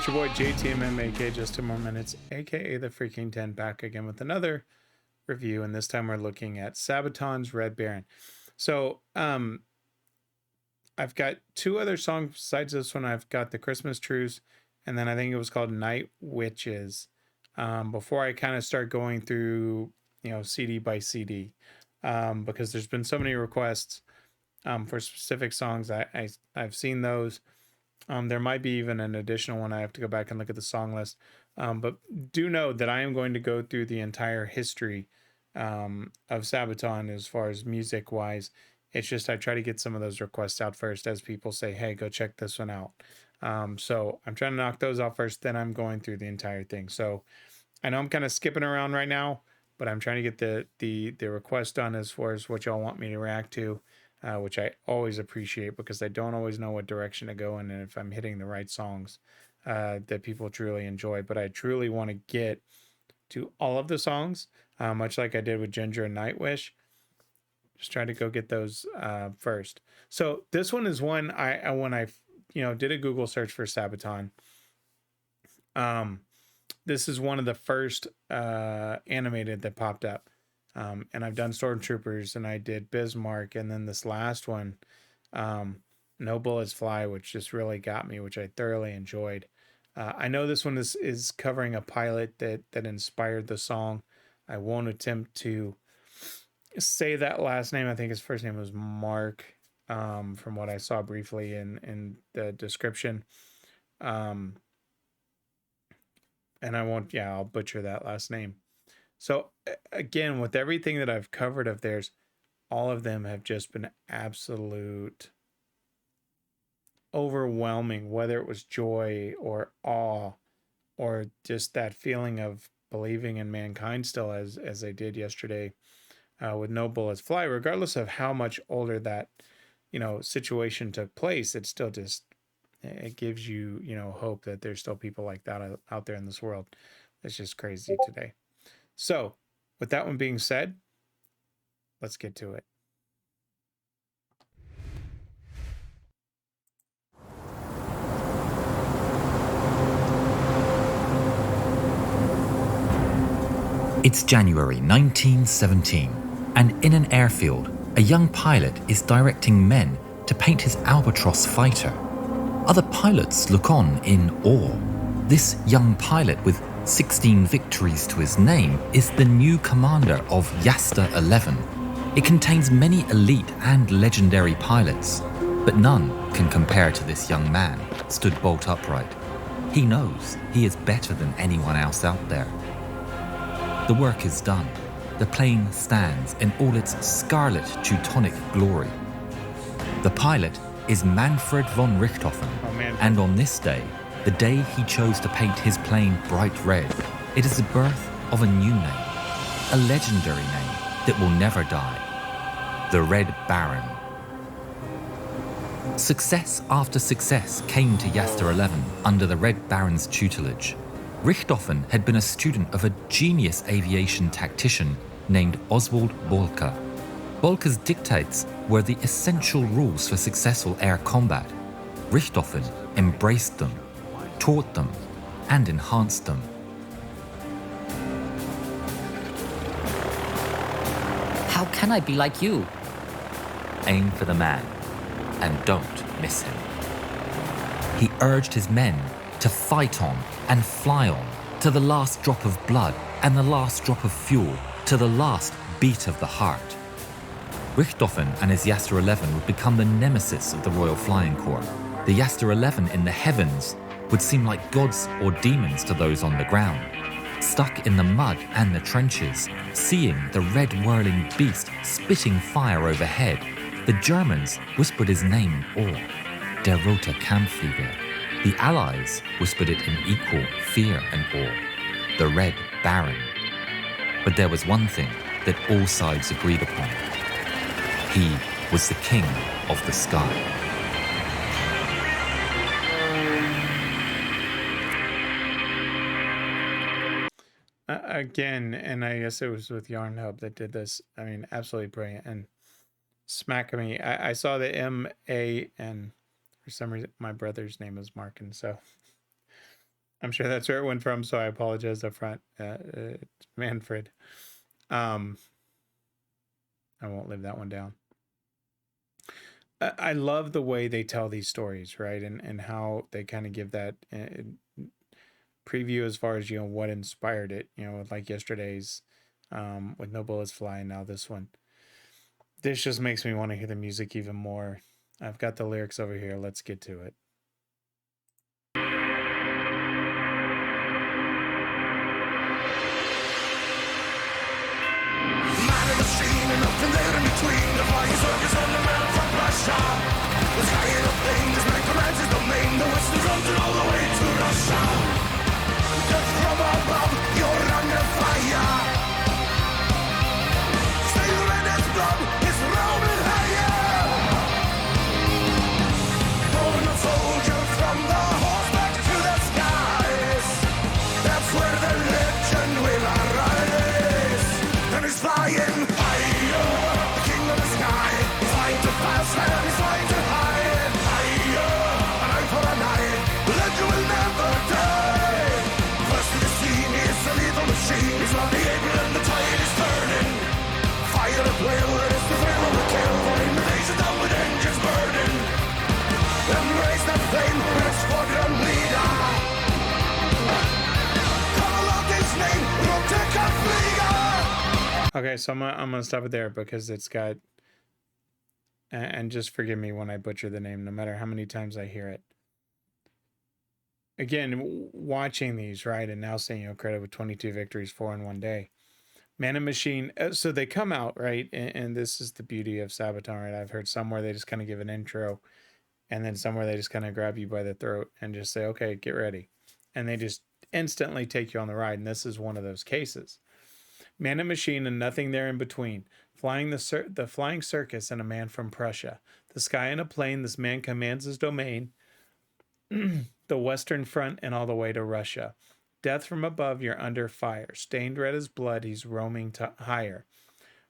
It's your boy JTMM, aka JustTenMoreMinutes, aka the Freakin 10, back again with another review, and this time we're looking at Sabaton's Red Baron. So, I've got two other songs besides this one. I've got the Christmas Truce, and then I think it was called Night Witches. Before I kind of start going through, CD by CD, because there's been so many requests for specific songs. I've seen those. There might be even an additional one. I have to go back and look at the song list. But do know that I am going to go through the entire history of Sabaton as far as music wise. It's just I try to get some of those requests out first as people say, hey, go check this one out. So I'm trying to knock those out first. Then I'm going through the entire thing. So I know I'm kind of skipping around right now, but I'm trying to get the request done as far as what y'all want me to react to. Which I always appreciate because I don't always know what direction to go in and if I'm hitting the right songs that people truly enjoy. But I truly want to get to all of the songs, much like I did with Ginger and Nightwish. Just try to go get those first. So this one is one when I did a Google search for Sabaton. This is one of the first animated that popped up. And I've done Stormtroopers and I did Bismarck. And then this last one, No Bullets Fly, which just really got me, which I thoroughly enjoyed. I know this one is covering a pilot that inspired the song. I won't attempt to say that last name. I think his first name was Mark, from what I saw briefly in the description. And I won't, I'll butcher that last name. So again, with everything that I've covered of theirs, all of them have just been absolute overwhelming, whether it was joy or awe or just that feeling of believing in mankind still as I did yesterday with No Bullets Fly, regardless of how much older that, situation took place. It still just, it gives you, hope that there's still people like that out there in this world. It's just crazy today. So, with that one being said, let's get to it. It's January 1917, and in an airfield, a young pilot is directing men to paint his Albatross fighter. Other pilots look on in awe. This young pilot with 16 victories to his name is the new commander of Yasta 11. It contains many elite and legendary pilots, but none can compare to this young man, stood bolt upright. He knows he is better than anyone else out there. The work is done. The plane stands in all its scarlet Teutonic glory. The pilot is Manfred von Richthofen, and on this day, the day he chose to paint his plane bright red, it is the birth of a new name, a legendary name that will never die, the Red Baron. Success after success came to Yasta 11 under the Red Baron's tutelage. Richthofen had been a student of a genius aviation tactician named Oswald Bohlke. Bohlke's dictates were the essential rules for successful air combat. Richthofen embraced them, taught them, and enhanced them. How can I be like you? Aim for the man, and don't miss him. He urged his men to fight on and fly on, to the last drop of blood and the last drop of fuel, to the last beat of the heart. Richthofen and his Yasta 11 would become the nemesis of the Royal Flying Corps. The Yasta 11 in the heavens would seem like gods or demons to those on the ground. Stuck in the mud and the trenches, seeing the red whirling beast spitting fire overhead, the Germans whispered his name in awe, Der Rote Kampfflieger. The Allies whispered it in equal fear and awe, the Red Baron. But there was one thing that all sides agreed upon. He was the king of the sky. Again, and I guess it was with Yarn Hub that did this. I mean, absolutely brilliant. And smack me. I saw the M-A-N. For some reason, my brother's name is Mark, and so I'm sure that's where it went from, so I apologize up front. Manfred. I won't live that one down. I love the way they tell these stories, right? And how they kind of give that preview as far as, you know, what inspired it, you know, like yesterday's with No Bullets Fly, and now this one. This just makes me want to hear the music even more. I've got the lyrics over here. Let's get to it. And nothing there in between. The flying circus and the man from Russia. The sky in a plane, this man commands his domain. The western frontier all the way to Russia. Just from above, you're under fire. Stay red as blood, it's roaming higher. Born a soldier from the horseback to the skies. That's where the legend will arise. And he's flying. Okay, so I'm gonna stop it there because it's got, and just forgive me when I butcher the name, no matter how many times I hear it. Again, watching these, right, and now saying, you know, credit with 22 victories, 4 in one day. Man and Machine, so they come out, right, and this is the beauty of Sabaton, right? I've heard somewhere they just kind of give an intro, and then somewhere they just kind of grab you by the throat and just say, okay, get ready. And they just instantly take you on the ride, and this is one of those cases. Man and Machine and nothing there in between. Flying the flying circus and a man from Prussia. The sky in a plane, this man commands his domain. The Western Front and all the way to Russia. Death from above, you're under fire. Stained red as blood, he's roaming higher.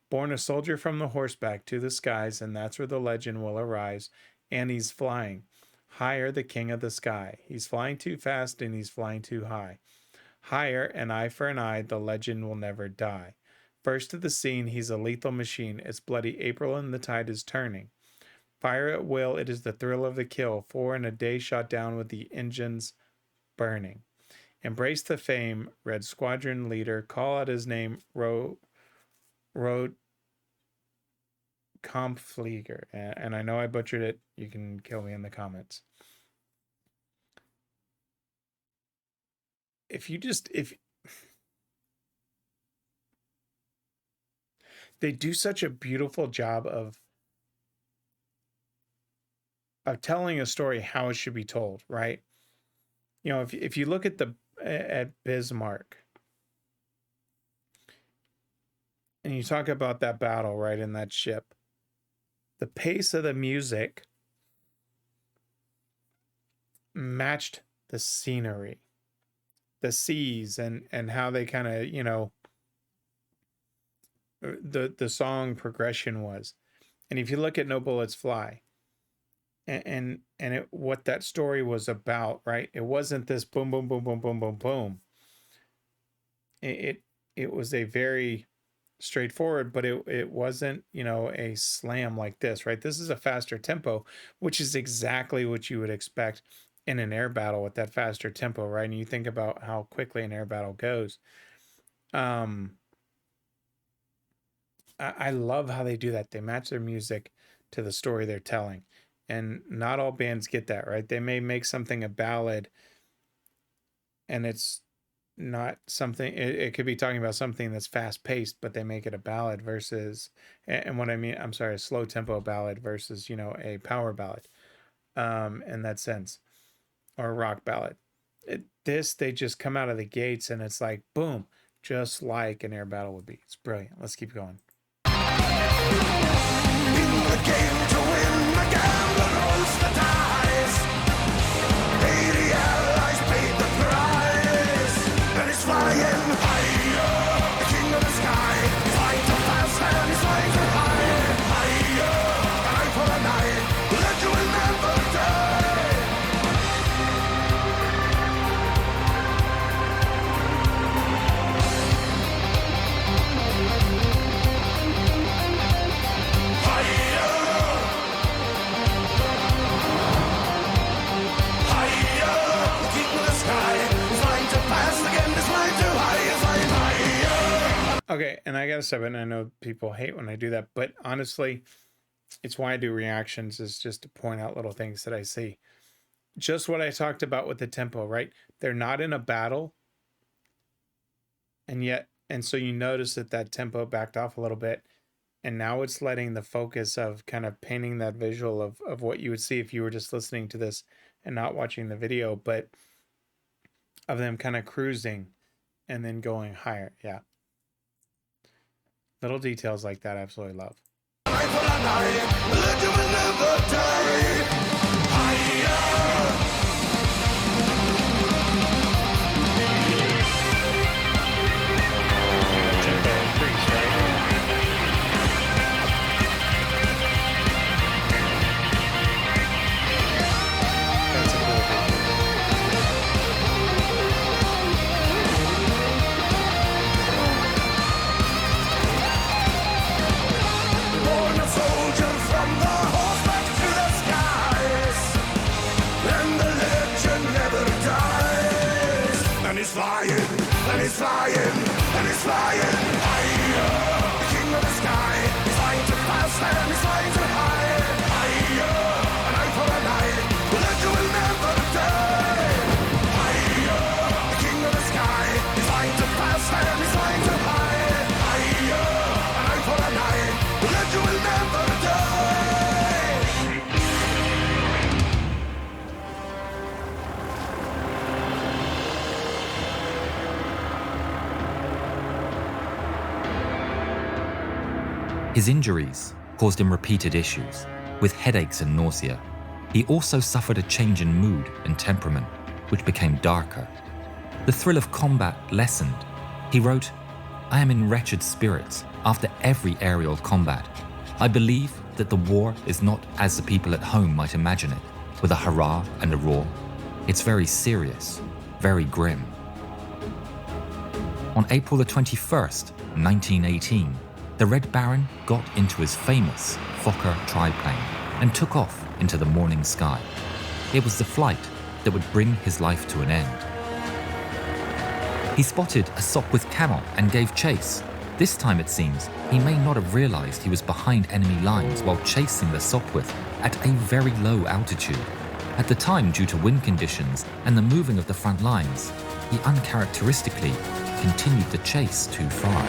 Born a soldier from the horseback to the skies, and that's where the legend will arise. And he's flying. Higher, the king of the sky. He's flying too fast and he's flying too high. Higher, an eye for an eye, the legend will never die. First to the scene, he's a lethal machine. It's bloody April and the tide is turning. Fire at will, it is the thrill of the kill. 4 in a day shot down with the engines burning. Embrace the fame, Red Squadron leader. Call out his name, Road Kampfflieger. And I know I butchered it. You can kill me in the comments. If they do such a beautiful job of telling a story how it should be told, right? You know, if you look at at Bismarck and you talk about that battle, right, in that ship, the pace of the music matched the scenery, the seas, and how they kind of, you know, the song progression was. And if you look at No Bullets Fly, and what that story was about, right? It wasn't this boom, boom, boom, boom, boom, boom, boom. It was a very straightforward, but it wasn't, you know, a slam like this, right? This is a faster tempo, which is exactly what you would expect in an air battle with that faster tempo, right? And you think about how quickly an air battle goes. I love how they do that. They match their music to the story they're telling. And not all bands get that, right? They may make something a ballad and it's not something, it could be talking about something that's fast paced, but they make it a ballad versus, and what I mean, I'm sorry, a slow tempo ballad versus, you know, a power ballad in that sense, or a rock ballad. They just come out of the gates and it's like, boom, just like an air battle would be. It's brilliant. Let's keep going. In the game to win, the gambler rolls the dice. 80 allies paid the price. And he's flying higher, the king of the sky. He's flying too fast and he's flying too high. Higher, an eye for an eye, the legend will never die. Okay, and I gotta say, and I know people hate when I do that, but honestly, it's why I do reactions, is just to point out little things that I see. Just what I talked about with the tempo, right? They're not in a battle, and so you notice that that tempo backed off a little bit, and now it's letting the focus of kind of painting that visual of what you would see if you were just listening to this and not watching the video, but of them kind of cruising and then going higher. Yeah. Little details like that I absolutely love. And he's flying higher. The king of the sky is flying too fast and he's flying too high. Higher, an eye for an eye, the legend will never die. Higher, the king of the sky is flying too fast and he's flying too high. Higher, an eye for an eye, the legend will never die. His injuries caused him repeated issues, with headaches and nausea. He also suffered a change in mood and temperament, which became darker. The thrill of combat lessened. He wrote, "I am in wretched spirits after every aerial combat. I believe that the war is not as the people at home might imagine it, with a hurrah and a roar. It's very serious, very grim." On April the 21st, 1918, the Red Baron got into his famous Fokker triplane and took off into the morning sky. It was the flight that would bring his life to an end. He spotted a Sopwith camel and gave chase. This time, it seems, he may not have realized he was behind enemy lines while chasing the Sopwith at a very low altitude. At the time, due to wind conditions and the moving of the front lines, he uncharacteristically continued the chase too far.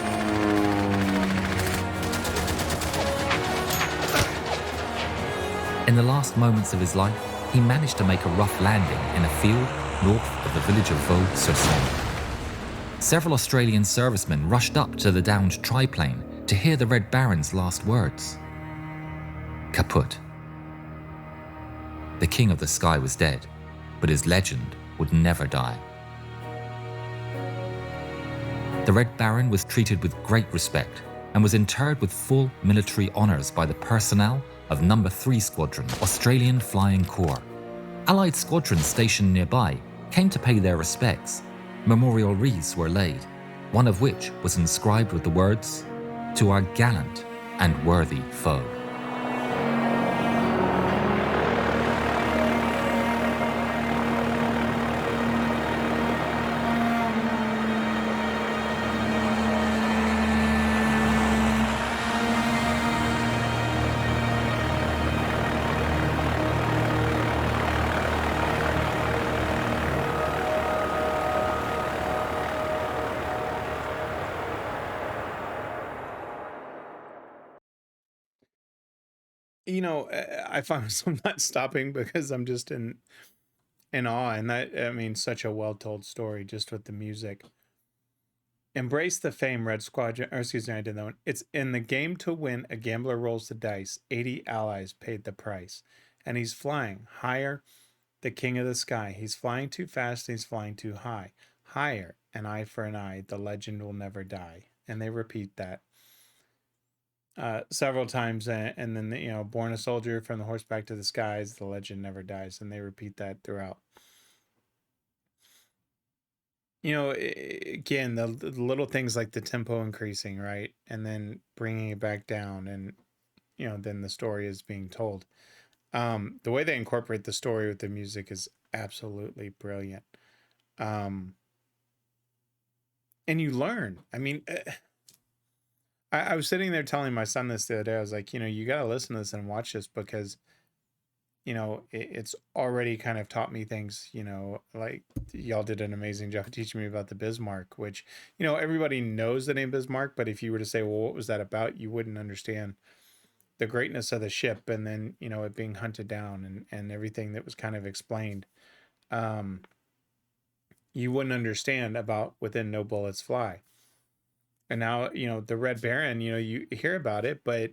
In the last moments of his life, he managed to make a rough landing in a field north of the village of Vaux-sur-Somme. Several Australian servicemen rushed up to the downed triplane to hear the Red Baron's last words. Kaput. The king of the sky was dead, but his legend would never die. The Red Baron was treated with great respect and was interred with full military honours by the personnel of No. 3 Squadron, Australian Flying Corps. Allied squadrons stationed nearby came to pay their respects. Memorial wreaths were laid, one of which was inscribed with the words, "To our gallant and worthy foe." You know, I find myself not stopping because I'm just in awe, and that, I mean, such a well told story just with the music. Embrace the fame, Red Squadron. Or excuse me, I did that one. It's in the game to win. A gambler rolls the dice. 80 allies paid the price, and he's flying higher. The king of the sky. He's flying too fast. He's flying too high. Higher, an eye for an eye. The legend will never die. And they repeat that several times, and then born a soldier from the horseback to the skies, the legend never dies, and they repeat that throughout. Again, the little things like the tempo increasing, right, and then bringing it back down, and then the story is being told. The way they incorporate the story with the music is absolutely brilliant. And you learn. I mean, I was sitting there telling my son this the other day. I was like, you got to listen to this and watch this because it's already kind of taught me things, like y'all did an amazing job teaching me about the Bismarck, which, everybody knows the name Bismarck, but if you were to say, well, what was that about? You wouldn't understand the greatness of the ship, and then, it being hunted down, and everything that was kind of explained. Um, you wouldn't understand about Within No Bullets Fly. And now, the Red Baron, you hear about it, but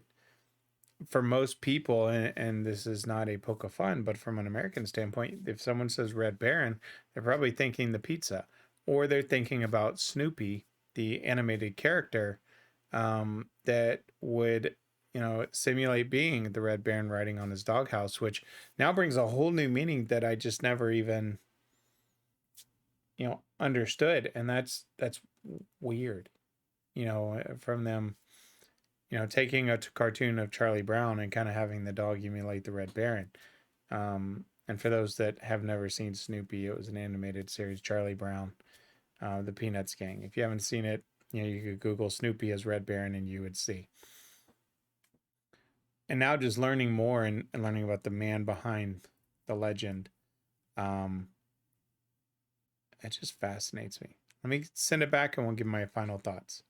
for most people, and this is not a poke of fun, but from an American standpoint, if someone says Red Baron, they're probably thinking the pizza, or they're thinking about Snoopy, the animated character, that would, simulate being the Red Baron riding on his doghouse, which now brings a whole new meaning that I just never even, understood. And that's weird, from them, taking a cartoon of Charlie Brown and kind of having the dog emulate the Red Baron. And for those that have never seen Snoopy, it was an animated series, Charlie Brown, the Peanuts Gang. If you haven't seen it, you could Google Snoopy as Red Baron and you would see. And now just learning more and learning about the man behind the legend, it just fascinates me. Let me send it back and we'll give my final thoughts.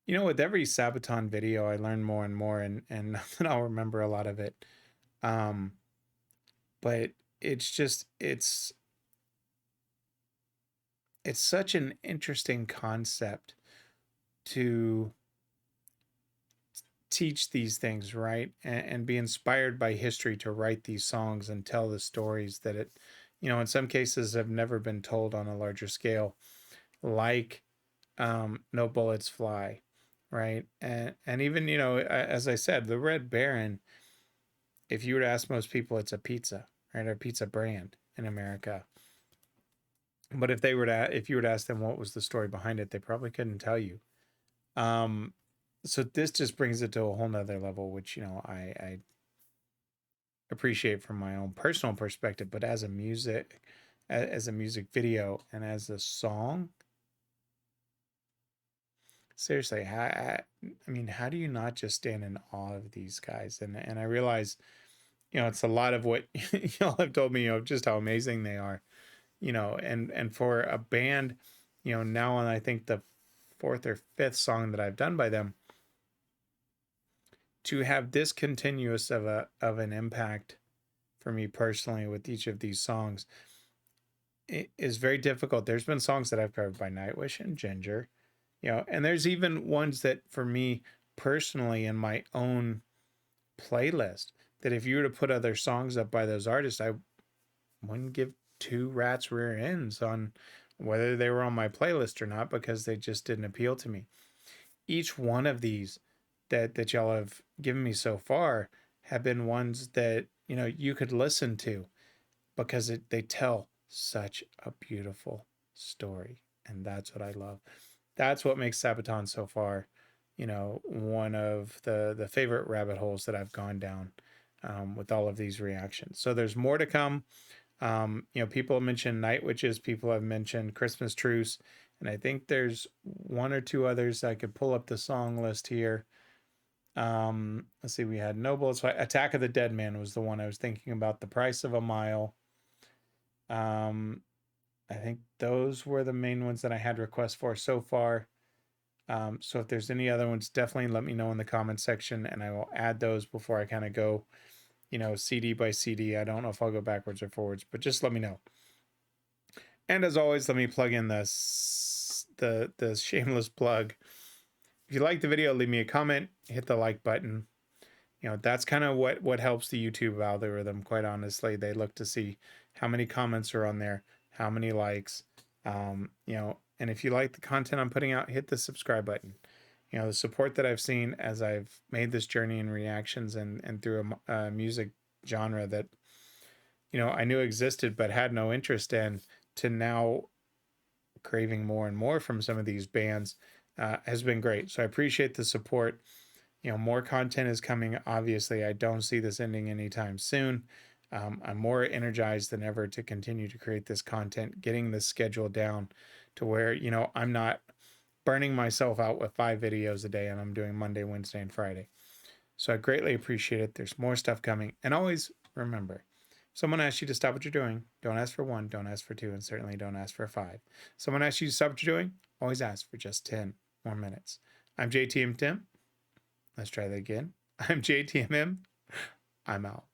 With every Sabaton video, I learn more and more, and not that I'll remember a lot of it. But it's such an interesting concept to teach these things, right? And be inspired by history to write these songs and tell the stories that in some cases have never been told on a larger scale, like No Bullets Fly. Right. And even, as I said, the Red Baron, if you were to ask most people, it's a pizza, right? A pizza brand in America. But if you were to ask them what was the story behind it, they probably couldn't tell you. So this just brings it to a whole nother level, which, I appreciate from my own personal perspective, but as a music video and as a song, seriously, I mean, how do you not just stand in awe of these guys? And I realize, it's a lot of what y'all have told me, just how amazing they are, and for a band, now on I think the fourth or fifth song that I've done by them, to have this continuous of an impact for me personally with each of these songs, it is very difficult. There's been songs that I've covered by Nightwish and Ginger, and there's even ones that for me personally in my own playlist, that if you were to put other songs up by those artists, I wouldn't give two rats rear ends on whether they were on my playlist or not, because they just didn't appeal to me. Each one of these that y'all have given me so far have been ones that you could listen to because they tell such a beautiful story, and that's what I love. That's what makes Sabaton so far, one of the favorite rabbit holes that I've gone down, with all of these reactions. So there's more to come. People have mentioned Night Witches, people have mentioned Christmas Truce, and I think there's one or two others. I could pull up the song list here. Let's see, we had No Bullets Fly. Attack of the Dead Man was the one I was thinking about. The Price of a Mile. I think those were the main ones that I had requests for so far. So if there's any other ones, definitely let me know in the comment section, and I will add those before I kind of go, CD by CD. I don't know if I'll go backwards or forwards, but just let me know. And as always, let me plug in the shameless plug. If you like the video, leave me a comment, hit the like button. That's kind of what helps the YouTube algorithm, quite honestly. They look to see how many comments are on there, how many likes, and if you like the content I'm putting out, hit the subscribe button. The support that I've seen as I've made this journey in reactions and through a music genre that, I knew existed but had no interest in, to now craving more and more from some of these bands, has been great. So I appreciate the support. More content is coming. Obviously, I don't see this ending anytime soon. I'm more energized than ever to continue to create this content, getting this schedule down to where, I'm not burning myself out with 5 videos a day, and I'm doing Monday, Wednesday, and Friday. So I greatly appreciate it. There's more stuff coming. And always remember, if someone asks you to stop what you're doing, don't ask for 1, don't ask for 2, and certainly don't ask for 5. Someone asks you to stop what you're doing, always ask for just 10 more minutes. I'm JTM Tim. Let's try that again. I'm JTMM. I'm out.